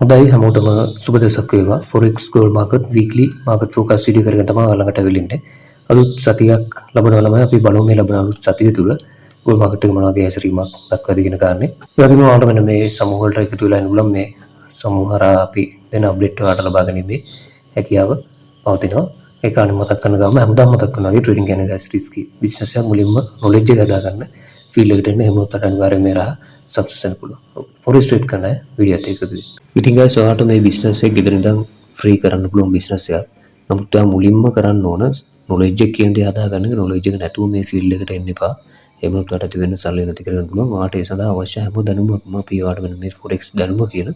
හොඳයි හැමෝටම සුබ දවසක් වේවා. Forex Gold Market Weekly Market Forecast video කරගෙන තමයි ළඟට අවිල්ල ඉන්නේ. අලුත් සතියක් ලබනවා ළමයි අපි බලමු මේ ලබන අලුත් සතිය තුල gold market එක මොන වගේ හැසිරීමක් දක්වාද කියන කාරණේ. ඒ වගේම ඔයාලට මෙන්න මේ සමූහ වලට එකතු වෙලා ඉන්න පුළුවන් මේ සමූහ හරහා අපි දෙන අප්ඩේට් ඔයාලට ලබා ගැනීමේ හැකියාව පවතිනවා. ඒ කාරණේ මතක් කරන ගමන් හැමදාම මතක් කරනවා වගේ ට්‍රේඩින් කියන්නේ guys රිස්කි බිස්නස් එකක් මුලින්ම knowledge එක හදා ගන්න ෆීල්ඩ් එකට එන්න එහෙම උත්තර අනිවාර්යයෙන් මේ රහ සක්සස් වෙන්න පුළුවන්. Forex trade කරන අය වීඩියෝ එකත් එකතු වෙන්න. ඉතින් guys ඔයාලට මේ බිස්නස් එක ගෙදර ඉඳන් ෆ්‍රී කරන්න පුළුවන් බිස්නස් එකක්. නමුත් ඔයා මුලින්ම කරන්න ඕන knowledge එක කියන දේ හදා ගන්න. knowledge එක නැතුව මේ ෆීල්ඩ් එකට එන්න එපා. එහෙම වුණොත් ඔයාලට ඇති වෙන්න සල්ලි නැති කරගන්න පුළුවන්. ඔයාලට ඒ සඳහා අවශ්‍ය හැම දැනුමක්ම අපි ඔයාලට මෙන්න මේ Forex දැනුම කියන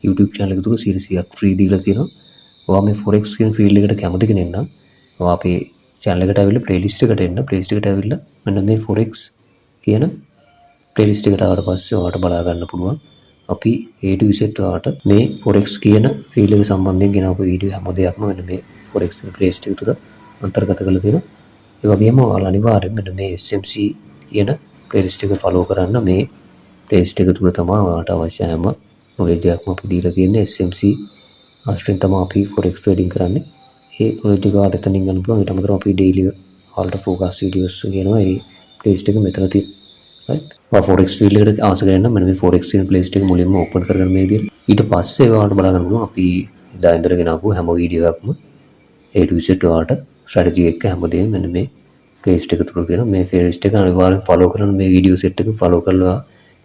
YouTube channel එක තුල series එකක් free දීලා තියෙනවා. ඔයා මේ Forex කියන ෆීල්ඩ් එකට කැමති කෙනෙක් නම් ඔයා අපේ channel එකට ඇවිල්ලා playlist එකට එන්න. playlist එකට ඇවිල්ලා මෙන්න මේ Forex කියන playlist එකට ආවට පස්සේ ඔයාලට බලා ගන්න පුළුවන්. අපි A to Z ඔයාලට මේ Forex කියන ෆීල්ඩ් එක සම්බන්ධයෙන් ගෙනාවු වීඩියෝ හැම දෙයක්ම මෙන්න මේ Forex playlist එක තුල අන්තර්ගත කරලා තියෙනවා. ඒ වගේම ඔයාලා අනිවාර්යෙන් මෙන්න මේ SMC කියන playlist එක follow කරන්න. මේ playlist එක තුල තමයි ඔයාලට අවශ්‍ය හැම knowledge එකක්ම අපි දීලා තියෙන්නේ. SMC ආශ්‍රයෙන් තමයි අපි Forex trading කරන්නේ. ඒ knowledge එක ඔයාලට එතනින් ගන්න පුළුවන්. ඊට අමතරව අපි daily ඔයාලට focus videos කියනවා. ඒ playlist එක මෙතන තියෙනවා. right Forex field එකට ආස කරගෙන මෙන්න මේ Forex කියන playlist එක මුලින්ම open කරගන්න මේ විදිහට. ඊට පස්සේ ඔයාලට බලා ගන්න පුළුවන් අපි එදා ඉඳගෙන ආපු හැම වීඩියෝ එකක්ම A to Z ඔයාලට strategy එක හැමදේම මෙන්න මේ playlist එක තුල තියෙනවා. මේ playlist එක අනිවාර්යෙන් follow කරන්න. මේ video set එක follow කරලා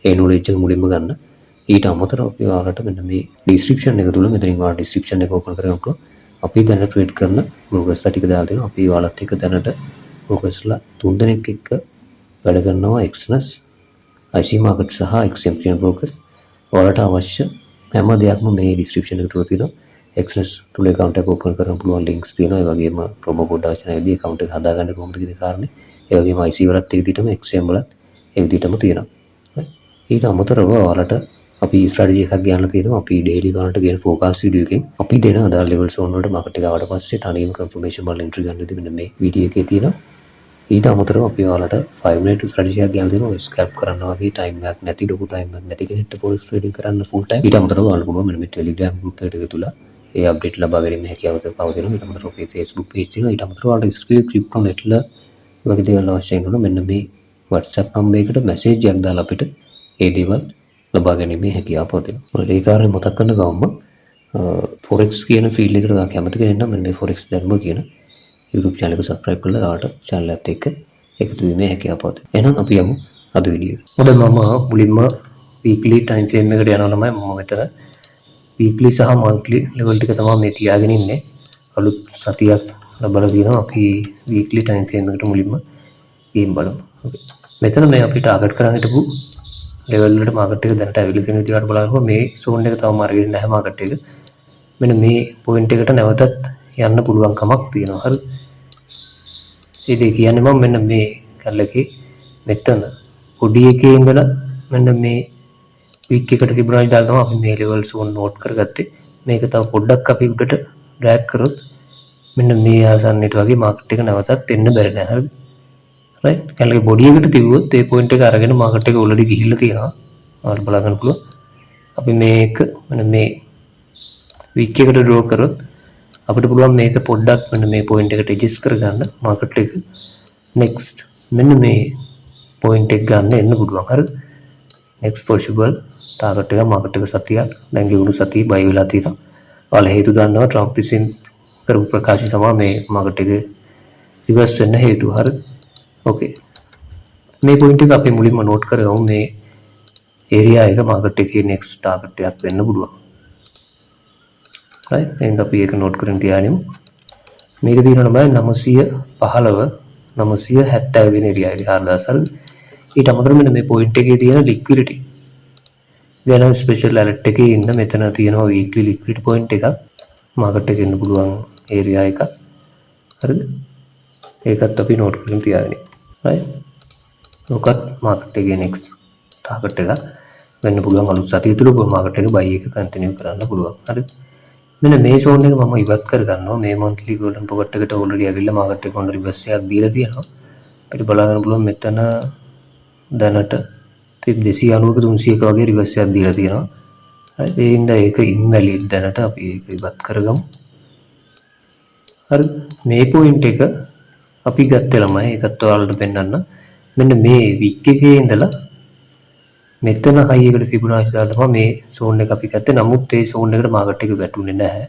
ඒ knowledge එක මුලින්ම ගන්න. ඊට අමතරව අපි ඔයාලට මෙන්න මේ description එක තුල මෙතනින් ඔයාලට description එක open කරගන්න පුළුවන්. අපි දැන් trade කරන brokers ලා ටික දාලා දෙනවා. අපි ඔයාලත් එක්ක දැනට brokers ලා 3 දෙනෙක් එක්ක වැඩ කරනවා. Exness IC market සහ XMPN brokers. ඔයාලට අවශ්‍ය හැම දෙයක්ම මේ description එකට තුල තියෙනවා. Exness තුල account එක open කරන්න පුළුවන් links තියෙනවා. ඒ වගේම promo code ආචාරයේදී account එක හදාගන්න කොහොමද කියන කාරණේ. ඒ වගේම IC වලත් ඒ විදිහටම XM වලත් ඒ විදිහටම තියෙනවා. ඊට අමතරව ඔයාලට අපි strategy එකක් ගන්නලා තියෙනවා. අපි daily වලට ගෙන focus video එකෙන් අපි දෙන අදාළ level zone වලට market එක ආවට පස්සේ තනියම confirmation වල entry ගන්නදී මෙන්න මේ video එකේ තියෙනවා. ඊට අමතරව අපි ඔයාලට 5 minute strategy එකක් ගන්න දෙනවා. ස්කැල්ප් කරන්න වගේ time එකක් නැති ලොකු time එකක් නැති කෙනෙක්ට forex trading කරන්න full time. ඊට අමතරව ඔයාලට පුළුවන් මෙන්න මේ Telegram group එකට තුල ඒ අප්ඩේට් ලබා ගැනීම හැකියාව පවතිනවා. ඊට අමතරව අපේ Facebook page තියෙනවා. ඊට අමතරව ඔයාලට crypto netල වගේ දේවල් අවශ්‍ය වෙනවා. මෙන්න මේ WhatsApp number එකට message එකක් දාලා අපිට ඒ දේවල් ලබා ගැනීමේ හැකියාව පවතිනවා. ඒ කාර්යය මතක් කරන ගමන්ම forex කියන field එකට ඔයා කැමති කෙනෙක් නම් මෙන්න මේ forex දැනුම කියන YouTube channel එක subscribe කරලා ඔයාලට channel එකත් එක්ක එකතු වීමේ හැකියාව පවතිනවා. එහෙනම් අපි යමු අද වීඩියෝ. හොඳයි මම මුලින්ම weekly time frame එකට යනවා ළමයි. මම මෙතන weekly සහ monthly level ටික තමයි මේ තියාගෙන ඉන්නේ. අලුත් සතියක් ලබලා දිනවා. අපි weekly time frame එකට මුලින්ම ගේම් බලමු. okay. මෙතන මේ අපි target කරන් හිටපු level වලට market එක දැනට ඇවිල්ලා තියෙන විදිහට බලනකොට මේ zone එක තවම අරගෙන නැහැ market එක. මෙන්න මේ point එකට නැවතත් යන්න පුළුවන් කමක් තියෙනවා. හරි. ඒ දෙක කියන්නේ මම මෙන්න මේ කල්ලකේ මෙතන පොඩි එකේ ඉඳලා මෙන්න මේ week එකට තිබුණා ඉඳලා තමයි අපි මේ level zone note කරගත්තේ. මේක තව පොඩ්ඩක් අපි උඩට drag කරොත් මෙන්න මේ ආසන්නයට වගේ market එක නැවතත් එන්න බැරි නෑ. හරිද? right කල්ලකේ බොඩි එකට තිබුවොත් ඒ point එක අරගෙන market එක already ගිහිල්ලා තියෙනවා. ඔයාලට බලා ගන්න පුළුවන්. අපි මේක මෙන්න මේ week එකට draw කරොත් අපිට පුළුවන් මේක පොඩ්ඩක් මෙන්න මේ point එකට adjust කරගන්න market එක next මෙන්න මේ point එක ගන්න එන්න පුළුවන්. හරිද? next possible target එක market එක සතියක් දැන් ගෙවුණු සතිය buy වෙලා තියෙනවා. ඔයාලා හේතු දන්නවා Trump විසින් කරපු ප්‍රකාශය තමයි මේ market එක reverse වෙන්න හේතුව. හරිද? okay මේ point එක අපි මුලින්ම note කරගමු. මේ area එක market එකේ next target එකක් වෙන්න පුළුවන්. right එහෙනම් අපි ඒක note කරගෙන තියාගනිමු. මේක තියෙනවා තමයි 915 970 වෙනි area එකේ 4000. හරිද? ඊට අමතරව මෙන්න මේ point එකේ තියෙන liquidity ගැන special alert එකේ ඉන්න මෙතන තියෙනවා weekly liquidity point එකක් market එකේ ඉන්න පුළුවන් area එකක්. හරිද? ඒකත් අපි note කරගෙන තියාගනිමු. right ඔකත් market එකේ next target එක වෙන්න පුළුවන්. අලුත් සතිය තුල market එක buy එක continue කරන්න පුළුවන්. හරිද? මෙන්න මේ zone එක මම ඉවත් කර ගන්නවා. මේ monthly golden pocket එකට already ඇවිල්ලා market එක on reverse එකක් දීලා තියෙනවා. අපිට බලා ගන්න පුළුවන් මෙතන දැනට pip 290ක 300ක වගේ reverse එකක් දීලා තියෙනවා. හරි ඒ හින්දා ඒක ඉන්වැලිඩ් දැනට අපි ඒක ඉවත් කරගමු. හරි මේ පොයින්ට් එක අපි ගත්තේ ළමයි ඒකත් ඔයාලට පෙන්නන්න. මෙන්න මේ වික් එකේ ඉඳලා මෙතන හයි එකට තිබුණා කියලා තමයි මේ සෝන් එක අපි ගත්තේ. නමුත් ඒ සෝන් එකට මාකට් එක වැටුනේ නැහැ.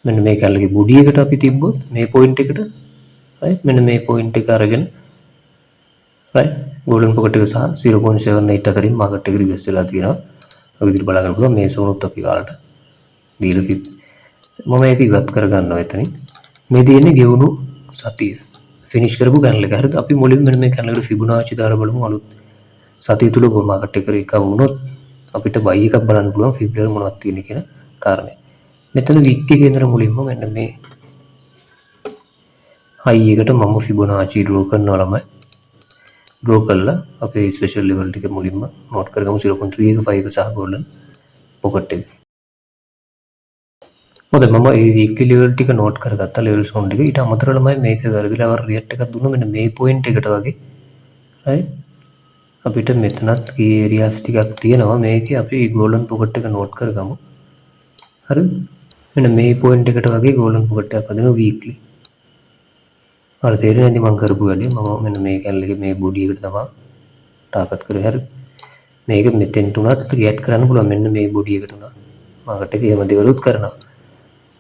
මෙන්න මේ කැලේ බොඩි එකට අපි තිබ්බොත් මේ පොයින්ට් එකට right මෙන්න මේ පොයින්ට් එක අරගෙන right golden pocket එක සහ 0.78 අතරින් මාකට් එක රිවර්ස් වෙලා තියෙනවා. ඔය විදිහට බලා ගන්න පුළුවන් මේ සෝනුත් අපි ඔයාලට දීලා තිබ්බ. මම ඒක ඉවත් කර ගන්නවා එතනින්. මේ තියෙන්නේ ගෙවුණු සතිය ෆිනිෂ් කරපු කැනල් එක. හරිද? අපි මුලින්ම මෙන්න මේ කැනල් එකට ෆිබොනාචි දාලා බලමු අලුත් සතිය තුල ගෝල් මාකට් එක රිකවර් වුණොත් අපිට බයි එකක් බලන්න පුළුවන් ෆිබ්‍රවරි මොනවද තියෙන්නේ කියන කාරණේ. මෙතන වික් එකේ ඉඳලා මුලින්ම මෙන්න මේ හයි එකට මම ෆිබොනාචි ඩ්‍රෝ කරනවා ළමයි. ඩ්‍රෝ කළා අපේ ස්පෙෂල් ලෙවල් ටික මුලින්ම නෝට් කරගමු 0.385 සහ ගෝල්ඩන් පොකට් එක. හොඳයි මම මේ වීක්ලි ලෙවල් ටික නෝට් කරගත්තා ලෙවල් සෝන් ටික. ඊට අමතරව ළමයි මේක වැරදිලා වර රියැක්ට් එකක් දුන්නා මෙන්න මේ පොයින්ට් එකට වගේ. right අපිට මෙතනත් කී ඒරියාස් ටිකක් තියෙනවා. මේකේ අපි ගෝල්ඩන් පොකට් එක නෝට් කරගමු. හරිද? මෙන්න මේ පොයින්ට් එකට වගේ ගෝල්ඩන් පොකට් එකක් හදනවා වීක්ලි. අර තේරෙන්නේ නැති මම කරපු වැඩේ. මම මෙන්න මේ කැලේ එකේ මේ බොඩි එකට තමයි ටාගට් කරේ. හරිද? මේක මෙතෙන්ට උනත් රියැක්ට් කරන්න පුළුවන් මෙන්න මේ බොඩි එකට උනා. මාකට් එකේ එහෙම දෙවලුත් කරනවා.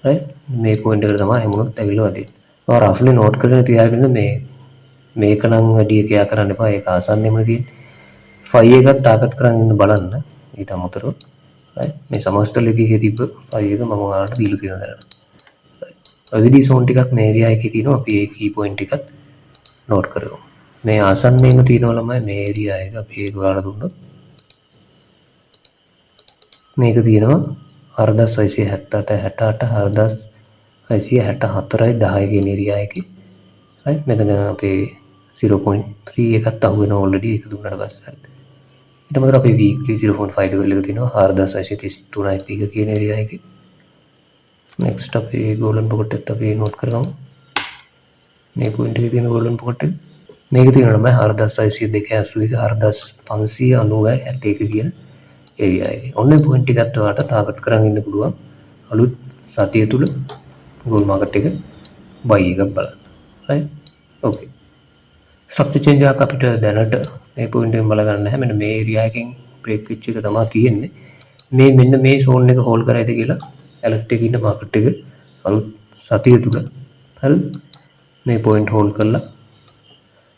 right මේ පොයින්ට් එකට තමයි හැමෝටම ඇවිල්ලා වදින්නේ. ඔය රෆ්ලි නෝට් කරගෙන තියාගෙන මේක නම් වැඩි එකයා කරන්න එපා. ඒක ආසන්නෙම තියෙන්නේ. 5 එකක් ටාගට් කරන් ඉන්න බලන්න. ඊට අමතරව right මේ සමස්තලයේ තිබ්බ 5 එක මම ඔයාලට දීලා තියෙනවා දැනට. ඔය විදිහේ සෝන් ටිකක් මේ ඒරියා එකේ තියෙනවා. අපි ඒ කී පොයින්ට් එකත් නෝට් කරගමු. මේ ආසන්නයේම තියෙනවා ළමයි මේ ඒරියා එක අපි ඒක ඔයාලට දුන්නොත් මේක තියෙනවා 4678 6664යි 10 කියන ඒරියා එකේ. right මෙතන අපේ 0.3 එකත් අහු වෙනවා already ඒක දුන්නාට පස්සේ. හරිද? ඊට අමතරව අපේ weekly 0.5 level එක තියෙනවා 4633යි 30 කියන ඒරියා එකේ. next අපේ golden pocket එකත් අපි note කරගමු. මේ point එකේ තියෙන golden pocket එක මේක තියෙනවා තමයි 4682 4590 61 කියන ඒරියා එකේ. ඔන්න point එකත් ඔයාලට ටාගට් කරන් ඉන්න පුළුවන්. අලුත් සතිය තුල gold market එක buy එකක් බලන්න. right okay structure change එකක් අපිට දැනට මේ point එකෙන් බල ගන්න නැහැ. මෙන්න මේ ඒරියා එකෙන් break වෙච්ච එක තමයි තියෙන්නේ. මේ මෙන්න මේ zone එක hold කරයිද කියලා alert එකේ ඉන්න market එක අලුත් සතිය තුල හරිද මේ point hold කරලා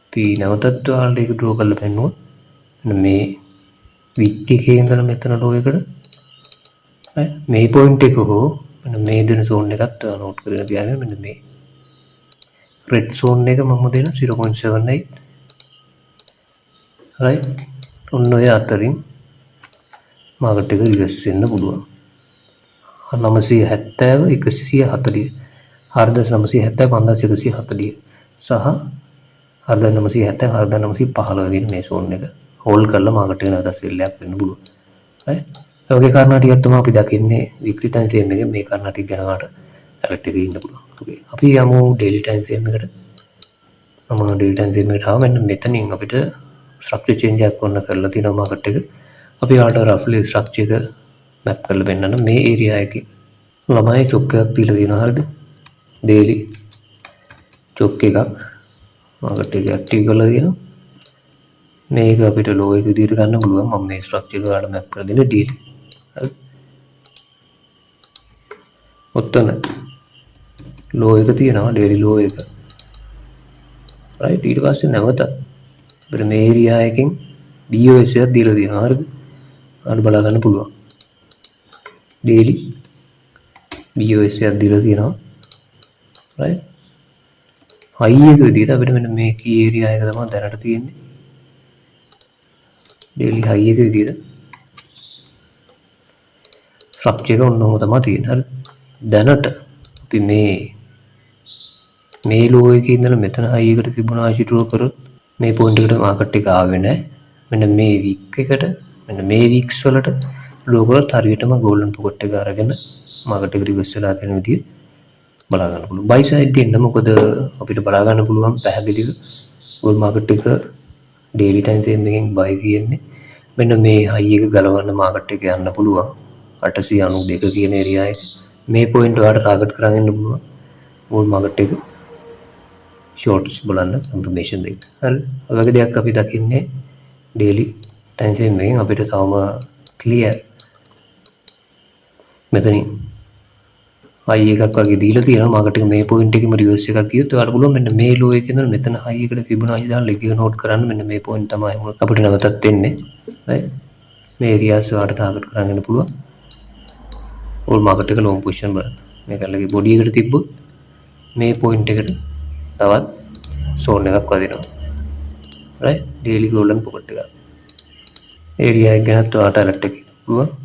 අපි නැවතත් ඔයාලට ඒක draw කරලා පෙන්නුවා. මේ wick එකේ ඉඳලා මෙතන low එකට right මේ point එක හෝ මෙන්න මේ දෙන zone එකත් ඔයාලා note කරගෙන තියාගන්න. මෙන්න මේ red zone එක මම දෙන 0.78 right ඔන්න ඔය අතරින් මාකට් එක රිවර්ස් වෙන්න පුළුවන්. 970 140 4970 5140 සහ 4970 4915 කියන මේ zone එක හෝල්ඩ් කරලා මාකට් එක නැවත සෙල් එකක් වෙන්න පුළුවන්. right ඒ වගේ කාරණා ටිකක් තමයි අපි දකින්නේ weekly time frame එකේ මේ කාරණා ටික ගැන වාට alert එකේ ඉන්න පුළුවන්. okay අපි යමු daily time frame එකට. මම daily time frame එකට ආව මෙන්න මෙතනින් අපිට structure change එකක් වන්න කරලා තියෙනවා මාකට් එක. අපි යාට roughly structure එක map කරලා පෙන්නන්න මේ area එකේ ළමයි චොක් එකක් දීලා තියෙනවා. හරිද? daily චොක් එකක් මාකට් එක ඇක්ටිව් කරලා තියෙනවා. මේක අපිට low එක විදිහට ගන්න පුළුවන්. මම මේ structure එක වලට map කරලා දෙන්න daily. හරි? ඔතන low එක තියෙනවා daily low එක. right ඊට පස්සේ නැවත අපිට මේ area එකෙන් BOS එකක් දීලා තියෙනවා. හරිද? අන්න බලා ගන්න පුළුවන්. daily BOS එකක් දීලා තියෙනවා. right high එක විදිහට අපිට මෙන්න මේ key area එක තමයි දැනට තියෙන්නේ. daily high එක විදිහට structure එක ඔන්නෝම තමයි තියෙන්නේ. හරිද? දැනට අපි මේ low එකේ ඉඳලා මෙතන high එකට Fibonacci draw කරොත් මේ point එකට market එක ආවේ නැහැ. මෙන්න මේ wick එකට මෙන්න මේ wicks වලට draw කරොත් හරියටම golden pocket එක අරගෙන market එක reverse වෙලා තියෙන විදිහ බලා ගන්න පුළුවන්. buy side දෙන්න මොකද අපිට බලා ගන්න පුළුවන් පැහැදිලිව gold market එක daily time frame එකෙන් buy තියෙන්නේ මෙන්න මේ හයි එක ගලවන්න මාකට් එක යන්න පුළුවන් 892 කියන ඒරියා එක. මේ පොයින්ට් වලට ටාගට් කරගෙන ඉන්න පුළුවන් ඕල් මාකට් එක ෂෝට්ස් බලන්න ඉන්ෆර්මේෂන් දෙක. හරි. ඔය වගේ දෙයක් අපි දකින්නේ ඩේලි ටයිම් ෆ්‍රේම් එකෙන් අපිට තවම ක්ලියර් මෙතනින් හයි එකක් වගේ දීලා තියෙනවා මාකට් එක මේ පොයින්ට් එකෙම රිවර්ස් එකක් ගියොත් ඔයාලට පුළුවන් මෙන්න මේ ලෝ එකේ ඉඳන් මෙතන හයි එකට ෆිබොනාචි දාලා ලෙග් එක නෝට් කරන්න මෙන්න මේ පොයින්ට් තමයි අපිට නැවතත් එන්නේ right මේ ඒරියාස් වලට ටාගට් කරගෙන යන්න පුළුවන් ඕල් මාකට් එක ලොන්ග් පොසිෂන් බලන්න මේකලගේ බොඩි එකට තිබ්බොත් මේ පොයින්ට් එකට තවත් සෝන් එකක් වදිනවා right ඩේලි ගෝල්ඩන් පොකට් එක ඒරියා එක ගැනත් ඔයාලට ඇලර්ට් එකක් පුළුවන්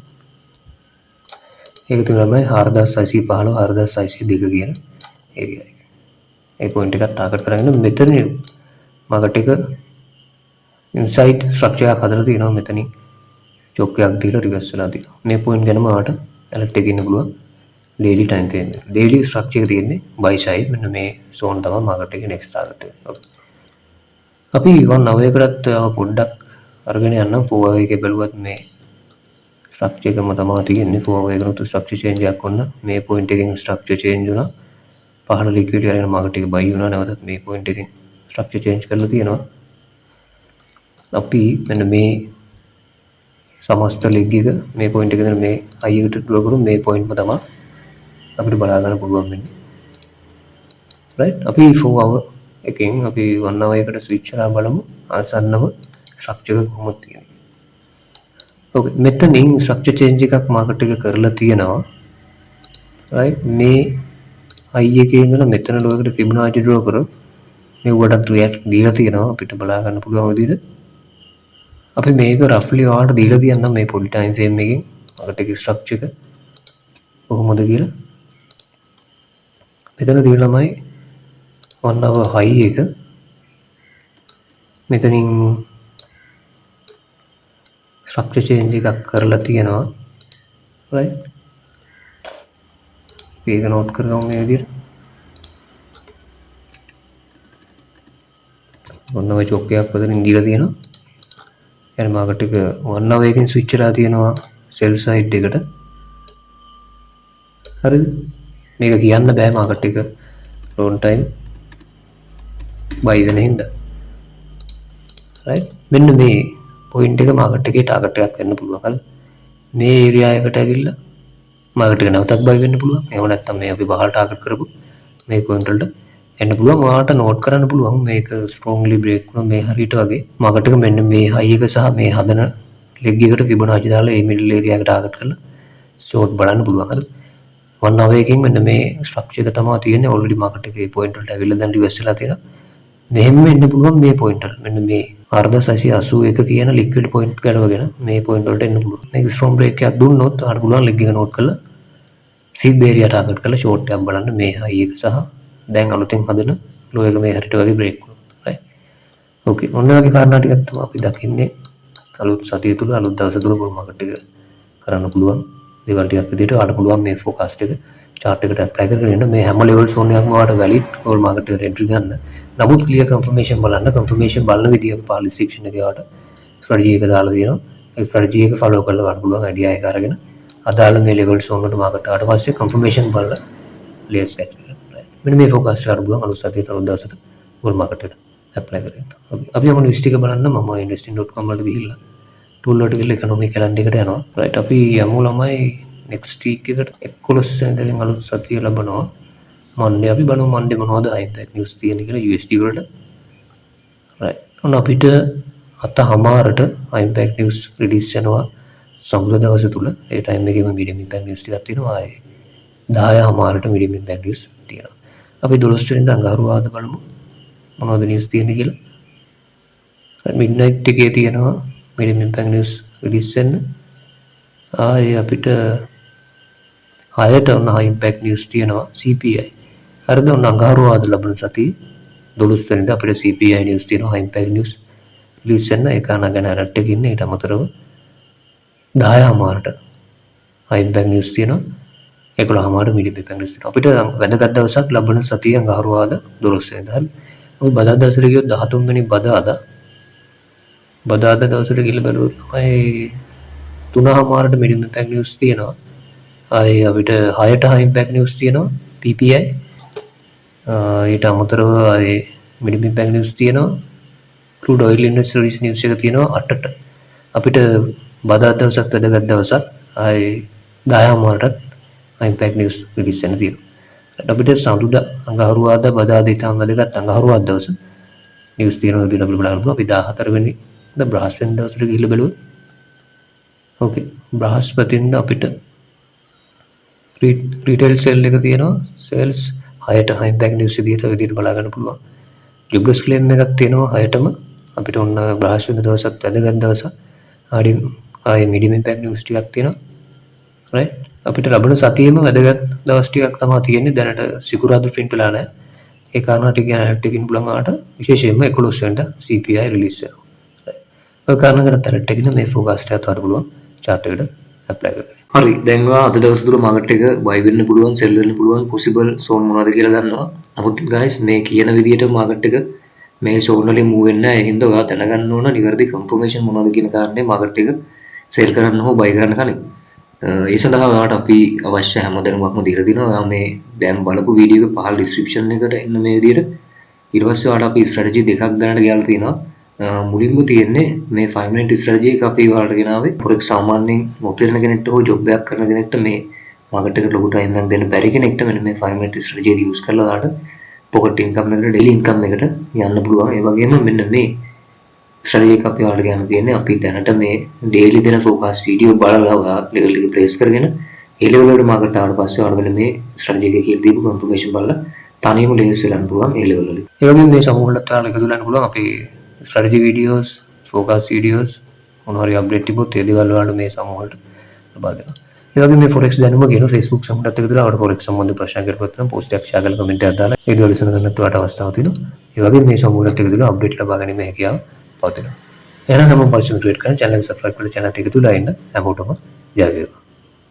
ඒක තමයි 4615 4602 කියන ඒරියා එක. ඒ පොයින්ට් එකක් ටාගට් කරගෙන මෙතන මාකට් එක ඉන්සයිඩ් ස්ට්‍රක්චර් එකක් හදලා තියෙනවා මෙතනින් චොක් එකක් දීලා රිවර්ස් වෙලා තියෙනවා. මේ පොයින්ට් ගැනම ඔයාලට ඇලර්ට් එකක් ඉන්න පුළුවන්. ඩේලි ටයිම් ෆ්‍රේම් එක. ඩේලි ස්ට්‍රක්චර් එක තියෙන්නේ බයි සයිඩ් මෙන්න මේ සෝන් තමයි මාකට් එකේ නෙක්ස්ට් ටාගට් එක. අපි 191කටත් පොඩ්ඩක් අරගෙන යන්න 4 එකේ බැලුවත් මේ ස්ට්‍රක්චර් එකම තමයි තියෙන්නේ 4 එකකට ස්ට්‍රක්චර් චේන්ජ් එකක් වුණා මේ පොයින්ට් එකෙන් ස්ට්‍රක්චර් චේන්ජ් වුණා පහළ ලික්විඩිටි අරගෙන මාකට් එක බයි වුණා නැවතත් මේ පොයින්ට් එකෙන් ස්ට්‍රක්චර් චේන්ජ් කරලා තියෙනවා අපි මෙන්න මේ සමස්ත ලෙග් එක මේ පොයින්ට් එකේ ඉඳන් මේ හයි එකට ඩ්‍රෝ කරු මේ පොයින්ට්ම තමයි අපිට බලා ගන්න පුළුවන් වෙන්නේ right අපි 4 hour එකෙන් අපි 1 hour එකට ස්විච් කරලා බලමු ආසන්නම ස්ට්‍රක්චර් එක කොහොමද තියෙන්නේ okay මෙතනින් ස්ට්‍රක්චර් චේන්ජ් එකක් මාකට් එක කරලා තියෙනවා right මේ high එකේ ඉඳලා මෙතන low එකට Fibonacci draw කරොත් මේ උඩට රියැක්ට් දීලා තියෙනවා අපිට බලා ගන්න පුළුවන් විදිහට අපි මේක roughly ඔයාලට දීලා තියන්නම් මේ පොඩි time frame එකකින් මාකට් එකේ ස්ට්‍රක්චර් එක කොහොමද කියලා මෙතන දීලාමයි 1 hour high එක මෙතනින් ස්ට්‍රක්චර් චේන්ජ් එකක් කරලා තියෙනවා right මේක නෝට් කරගමු මේ විදිහට ඔන්න ඔය චොක් එකක් වදින් දීලා තියෙනවා يعني මාකට් එක 1 hour එකකින් ස්විච් කරලා තියෙනවා සෙල් සයිඩ් එකට හරිද මේක කියන්න බෑ මාකට් එක ලොන් ටයිම් බයි වෙන හින්දා right මෙන්න මේ පොයින්ට් එක මාකට් එකේ ටාගට් එකක් වෙන්න පුළුවන් හරි මේ ඒරියා එකට ඇවිල්ලා මාකට් එක නැවතත් බයි වෙන්න පුළුවන් එහෙම නැත්නම් මේ අපි බහල් ටාගට් කරපු මේ පොයින්ට් වලට එන්න පුළුවන් ඔයාලට නෝට් කරන්න පුළුවන් මේක ස්ට්‍රෝංලි බ්‍රේක් වුණා මේ හරියට වගේ මාකට් එක මෙන්න මේ හයි එක සහ මේ හදන ලෙග් එකට ෆිබොනාචි දාලා මේ මිඩල් ඒරියා එකට ටාගට් කරලා ෂෝට් බලන්න පුළුවන් හරි 1 hour එකකින් මෙන්න මේ ස්ට්‍රක්චර් එක තමයි තියෙන්නේ ඔල්රෙඩි මාකට් එකේ පොයින්ට් වලට ඇවිල්ලා දැන් රිවර්ස් වෙලා තියෙනවා මෙහෙම වෙන්න පුළුවන් මේ පොයින්ට් වල මෙන්න මේ 4681 කියන ලික්විඩ් පොයින්ට් ගලවගෙන මේ පොයින්ට් වලට එන්න පුළුවන් මේක ස්ට්‍රෝම් බ්‍රේක් එකක් දුන්නොත් ආට පුළුවන් ලෙග් එක නෝට් කරලා ෆිබ් ඒරියා ටාගට් කරලා ෂෝට් එකක් බලන්න මේ හයි එක සහ දැන් අලුතෙන් හදන ලෝ එක මේ හරියට වගේ බ්‍රේක් වුණා right okay ඔන්න ඔයගේ කාරණා ටිකක් තමයි අපි දකින්නේ අලුත් සතිය තුල අලුත් දවස තුල බුල් මාකට් එක කරන්න පුළුවන් දේවල් ටිකක් විදිහට ඔයාලට පුළුවන් මේ ෆෝකාස්ට් එක chart එකට apply කරගෙන ඉන්න මේ හැම level zone එකක්ම ඔයාලට valid බුල් මාකට් එකට entry ගන්න නමුත් clear confirmation බලන්න confirmation බලන විදිහ පාලි section එකේ ඔයාලට strategy එක දාලා තියෙනවා ඒ strategy එක follow කරලා ගන්න පුළුවන් idea එක අරගෙන අදාළ මේ level zone වලට මාකට් ආවට පස්සේ confirmation බලලා layers catch කරගන්න right මෙන්න මේ focus එක අරගෙන අලුත් සතියට අලුත් දවසට බුල් මාකට් එකට apply කරගන්න okay අපි යමු list එක බලන්න මම investing.com වලට ගිහිල්ලා tool වලට ගිහලා economic calendar එකට යනවා right අපි යමු ළමයි next week එකට 11 වෙනිදාකින් අලුත් සතිය ලබනවා Monday අපි බලමු Monday මොනවද impact news තියෙන කියලා USD වලට right ඔන්න අපිට අතමාරට impact news release වෙනවා සමුද දවස තුල ඒ time එකේම medium impact news ටිකක් තියෙනවා ආයේ 10:00 medium impact news තියෙනවා අපි 12 වෙනිදා අඟහරුවාදා බලමු මොනවද news තියෙන්නේ කියලා midnight එකේ තියෙනවා medium impact news release වෙන්න ආයේ අපිට 6ට ඔන්න high impact news තියෙනවා CPI හරිද ඔන්න අඟහරුවාදා ලබන සතියේ 12 වෙනිදා අපිට CPI news තියෙනවා high impact news release වෙන්න ඒක අනගෙන රට් එකේ ඉන්නේ ඊට අමතරව 10:00ට high impact news තියෙනවා 11:00ට medium impact news තියෙනවා අපිට වැදගත් දවසක් ලබන සතියේ අඟහරුවාදා 12 වෙනිදා හරි අපි බදාදා දවසට ගියොත් 13 වෙනි බදාදා බදාදා දවසට ගිහිල්ලා බැලුවොත් තමයි 3:00මාරට මිනිමම් ඉම්පැක්ට් නිවුස් තියෙනවා. ආයේ අපිට 6ට ඉම්පැක්ට් නිවුස් තියෙනවා PPI. ඊට අමතරව ආයේ මිනිමම් ඉම්පැක්ට් නිවුස් තියෙනවා. crude oil industries නිවුස් එක තියෙනවා 8ට. අපිට බදාදා දවසක් වැදගත් දවසක් ආයේ 10:00මාරටත් ඉම්පැක්ට් නිවුස් රිලීස් වෙන්න තියෙනවා. අපිට සඳුදා අඟහරුවාදා බදාදා ඉතාම වැදගත් අඟහරුවාදා දවස නිවුස් තියෙනවා කියලා අපිට බලන්න පුළුවන්. අපි 14 වෙනිදා බ්‍රහස්පතින්දා දවසට ගිහිල්ලා බලුවොත් ඕකේ බ්‍රහස්පතින්දා අපිට රීටේල් සේල් එක තියෙනවා. සේල්ස් 6ට ඉම්පැක්ට් නිවුස් විදිහට බලා ගන්න පුළුවන්. ජොබ්ලස් ක්ලේම් එකක් තියෙනවා 6ටම. අපිට ඔන්න බ්‍රහස්පතින්දා දවසත් වැදගත් දවසක්. ආයේ මීඩියම් ඉම්පැක්ට් නිවුස් ටිකක් තියෙනවා. රයිට් අපිට ලබන සතියේම වැදගත් දවස් ටිකක් තමයි තියෙන්නේ. දැනට සිකුරාදා print වෙලා නැහැ. ඒ කාරණා ටික ගැන ඇලර්ට් එකකින් බලන් ආවට විශේෂයෙන්ම 11 වෙනිදා CPI රිලීස් වෙනවා. ඔය කාරණා ගැන ඇලර්ට් එකකින් මේ ෆෝකාස්ට් එකත් වඩ පුළුවන් chart එකට ඇප්ලයි කරගන්න. හරි දැන් ඔයා අද දවස් තුල මාකට් එක buy වෙන්න පුළුවන්, sell වෙන්න පුළුවන්, possible zone මොනවද කියලා දන්නවා. නමුත් guys මේ කියන විදිහට මාකට් එක මේ zone වලින් move වෙන්නේ නැහැ. ඒ හින්දා ඔයා දැනගන්න ඕන නිවැරදි confirmation මොනවද කියන කාරණේ මාකට් එක sell කරන්න හෝ buy කරන්න කලින්. ඒ සඳහා ඔයාලට අපි අවශ්‍ය හැම දැනුමක්ම දීලා දිනවා. ඔයා මේ දැන් බලපු වීඩියෝ එක පහළ description එකට එන්න මේ විදිහට. ඊට පස්සේ ඔයාලට අපි strategy දෙකක් දැනට ගියලා තියෙනවා. මුලින්ම තියෙන්නේ මේ 5 minute strategy එක අපි ඔයාලට ගෙනාවේ. forex සාමාන්‍යයෙන් මොකද කෙනෙක්ට හෝ job එකක් කරන කෙනෙක්ට මේ market එකට ලොකු time එකක් දෙන්න බැරි කෙනෙක්ට මෙන්න මේ 5 minute strategy එක use කරලා ඔයාලට pocket income එකට daily income එකට යන්න පුළුවන්. ඒ වගේම මෙන්න මේ strategy එක අපි ඔයාලට ගන්න තියෙන්නේ අපි දැනට මේ daily දෙන forecast video බලලා ඔයා level එක place කරගෙන ඒ level වලට market ආවට පස්සේ ඔයාලට මෙන්න මේ strategy එක කියලා දීපු information බලලා තනියම ලේස් වෙලන්න පුළුවන් ඒ level වල. ඒ වගේම මේ සමූහවලට ඔයාලට එකතු වෙන්න පුළුවන් අපි strategy videos, forecast videos මොනවා හරි update තිබ්බොත් ඒ දේවල් වලට මේ සමූහවලට ලබා දෙනවා. ඒ වගේම මේ forex දැනුම කියන Facebook සමූහයත් එකතු වෙලා අපිට forex සම්බන්ධ ප්‍රශ්න කරපුවත් නම් post එකක් share කරලා comment එකක් දාලා ඒ දේවල් විසඳ ගන්නත් ඔයාලට අවස්ථාවක් තියෙනවා. ඒ වගේම මේ සමූහයත් එකතු වෙලා update ලබා ගැනීම හැකියාව පවතිනවා. එහෙනම් හැමෝම පරිස්සම් ට්‍රේඩ් කරන channel එක subscribe කරලා channel එක එකතු වෙලා ඉන්න හැමෝටම ජය වේවා.